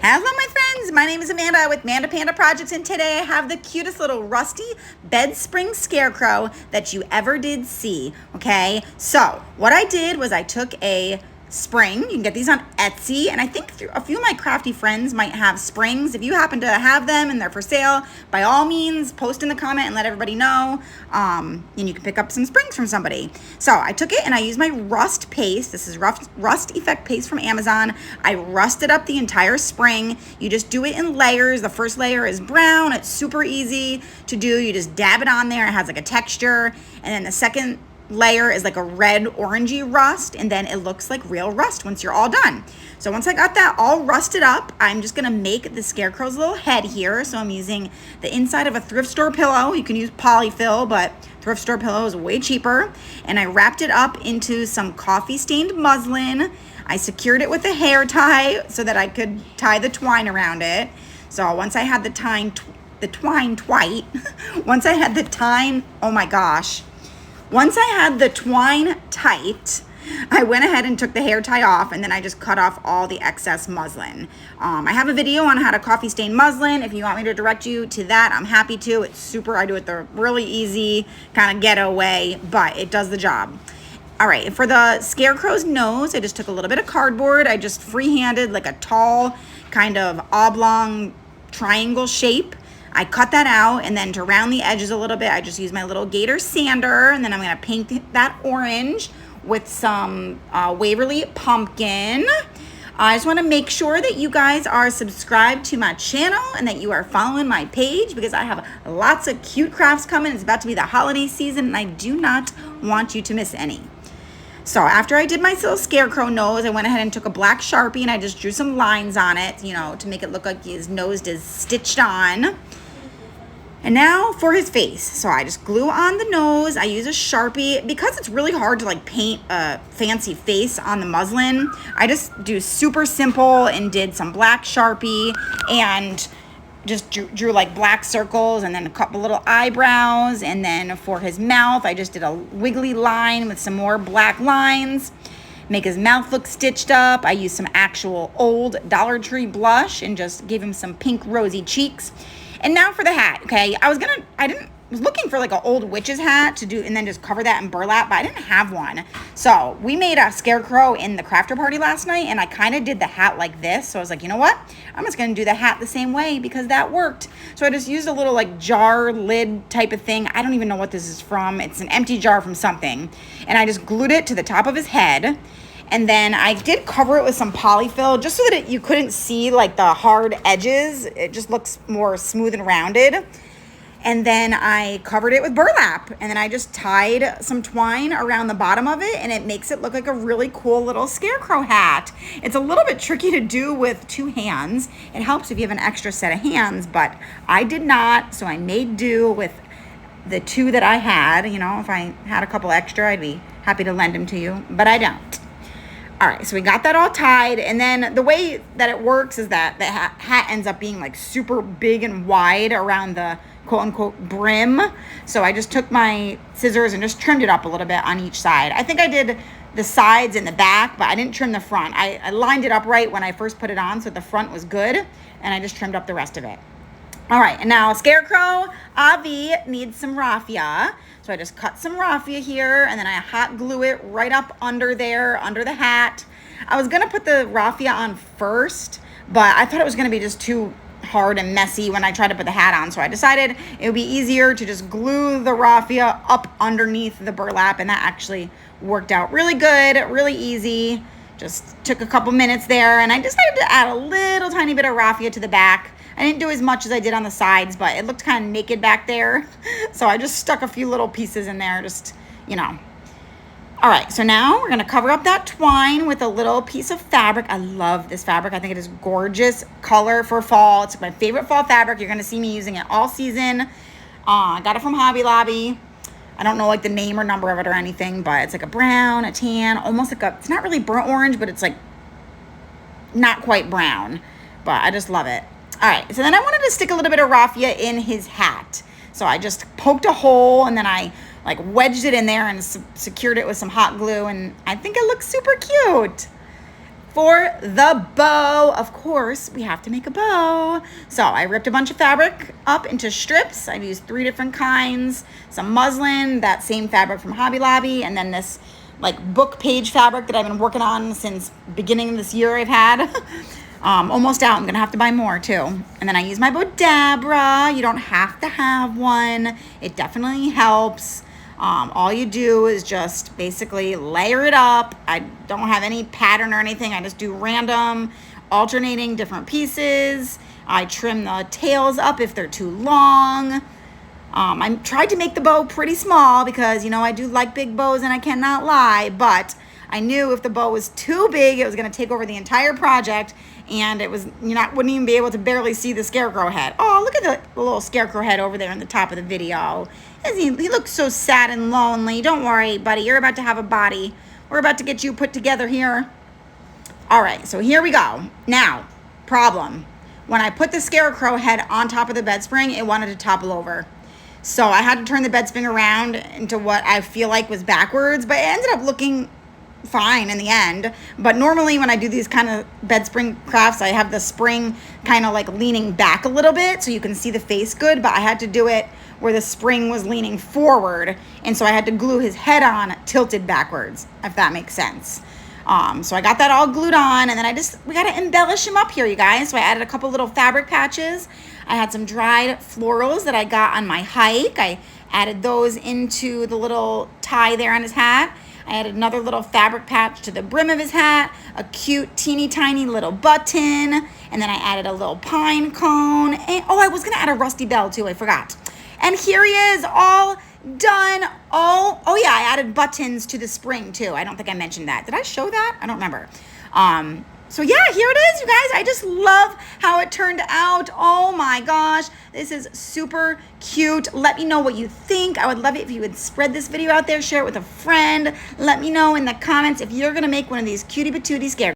Hello my friends, my name is Amanda with Manda Panda Projects, and today I have the cutest little rusty Bedspring Scarecrow that you ever did see, okay? So what I did was I took a spring. You can get these on Etsy, and I think a few of my crafty friends might have springs. If you happen to have them and they're for sale, by all means post in the comment and let everybody know, and you can pick up some springs from somebody. So I took it and I used my rust paste. This is rust effect paste from Amazon. I rusted up the entire spring. You just do it in layers. The first layer is brown. It's super easy to do. You just dab it on there. It has like a texture, and then the second layer is like a red orangey rust, and then it looks like real rust once you're all done. So once I got that all rusted up, I'm just gonna make the Scarecrow's little head here. So I'm using the inside of a thrift store pillow. You can use polyfill, but thrift store pillow is way cheaper. And I wrapped it up into some coffee stained muslin. I secured it with a hair tie so that I could tie the twine around it. So once I had the twine once I had the twine tight, I went ahead and took the hair tie off, and then I just cut off all the excess muslin. I have a video on how to coffee stain muslin. If you want me to direct you to that, I'm happy to. It's super, I do it the really easy kind of ghetto way, but it does the job. All right, for the Scarecrow's nose, I just took a little bit of cardboard. I just freehanded like a tall kind of oblong triangle shape. I cut that out, and then to round the edges a little bit, I just use my little Gator sander, and then I'm gonna paint that orange with some Waverly pumpkin. I just wanna make sure that you guys are subscribed to my channel and that you are following my page, because I have lots of cute crafts coming. It's about to be the holiday season, and I do not want you to miss any. So after I did my little Scarecrow nose, I went ahead and took a black Sharpie and I just drew some lines on it, you know, to make it look like his nose is stitched on. And now for his face. So I just glue on the nose. I use a Sharpie. Because it's really hard to like paint a fancy face on the muslin, I just do super simple and did some black Sharpie and just drew like black circles and then a couple little eyebrows. And then for his mouth, I just did a wiggly line with some more black lines. Make his mouth look stitched up. I used some actual old Dollar Tree blush and just gave him some pink rosy cheeks. And now for the hat, okay? I was looking for like an old witch's hat to do and then just cover that in burlap, but I didn't have one. So we made a Scarecrow in the crafter party last night, and I kind of did the hat like this. So I was like, you know what? I'm just gonna do the hat the same way because that worked. So I just used a little like jar lid type of thing. I don't even know what this is from. It's an empty jar from something. And I just glued it to the top of his head. And then I did cover it with some polyfill just so that you couldn't see like the hard edges. It just looks more smooth and rounded. And then I covered it with burlap. And then I just tied some twine around the bottom of it, and it makes it look like a really cool little Scarecrow hat. It's a little bit tricky to do with two hands. It helps if you have an extra set of hands, but I did not. So I made do with the two that I had. You know, if I had a couple extra, I'd be happy to lend them to you, but I don't. All right, so we got that all tied, and then the way that it works is that the hat ends up being like super big and wide around the quote-unquote brim. So I just took my scissors and just trimmed it up a little bit on each side. I think I did the sides and the back, but I didn't trim the front. I lined it up right when I first put it on, so the front was good, and I just trimmed up the rest of it. All right, and now Scarecrow, Avi needs some raffia. So I just cut some raffia here, and then I hot glue it right up under there, under the hat. I was gonna put the raffia on first, but I thought it was gonna be just too hard and messy when I tried to put the hat on. So I decided it would be easier to just glue the raffia up underneath the burlap, and that actually worked out really good, really easy. Just took a couple minutes there, and I decided to add a little tiny bit of raffia to the back. I didn't do as much as I did on the sides, but it looked kind of naked back there. So I just stuck a few little pieces in there, just, you know. All right, so now we're gonna cover up that twine with a little piece of fabric. I love this fabric. I think it is gorgeous color for fall. It's my favorite fall fabric. You're gonna see me using it all season. I got it from Hobby Lobby. I don't know like the name or number of it or anything, but it's like a brown, a tan, almost like it's not really burnt orange, but it's like not quite brown, but I just love it. All right, so then I wanted to stick a little bit of raffia in his hat. So I just poked a hole, and then I like wedged it in there and secured it with some hot glue, and I think it looks super cute. for the bow, of course, we have to make a bow. So I ripped a bunch of fabric up into strips. I've used 3 different kinds, some muslin, that same fabric from Hobby Lobby, and then this like book page fabric that I've been working on since beginning of this year I've had. Almost out. I'm gonna have to buy more too. And then I use my Bodabra. You don't have to have one. It definitely helps. All you do is just basically layer it up. I don't have any pattern or anything. I just do random, alternating different pieces. I trim the tails up if they're too long. I tried to make the bow pretty small because, you know, I do like big bows and I cannot lie, but I knew if the bow was too big, it was going to take over the entire project, and it was, wouldn't even be able to barely see the Scarecrow head. Oh, look at the little Scarecrow head over there in the top of the video. He looks so sad and lonely. Don't worry, buddy. You're about to have a body. We're about to get you put together here. All right, so here we go. Now, problem. When I put the Scarecrow head on top of the bed spring, it wanted to topple over. So I had to turn the bed spring around into what I feel like was backwards, but it ended up looking fine in the end. But normally when I do these kind of bed spring crafts, I have the spring kind of like leaning back a little bit so you can see the face good, but I had to do it where the spring was leaning forward, and so I had to glue his head on tilted backwards, if that makes sense. So I got that all glued on, and then we got to embellish him up here, you guys. So I added a couple little fabric patches. I had some dried florals that I got on my hike. I added those into the little tie there on his hat. I added another little fabric patch to the brim of his hat, a cute teeny tiny little button, and then I added a little pine cone. And oh, I was gonna add a rusty bell too, I forgot. And here he is, all done. Oh yeah, I added buttons to the spring too. I don't think I mentioned that. Did I show that? I don't remember. So yeah, here it is, you guys. I just love how it turned out. Oh my gosh, this is super cute. Let me know what you think. I would love it if you would spread this video out there, share it with a friend. Let me know in the comments if you're gonna make one of these cutie patootie scarecrows.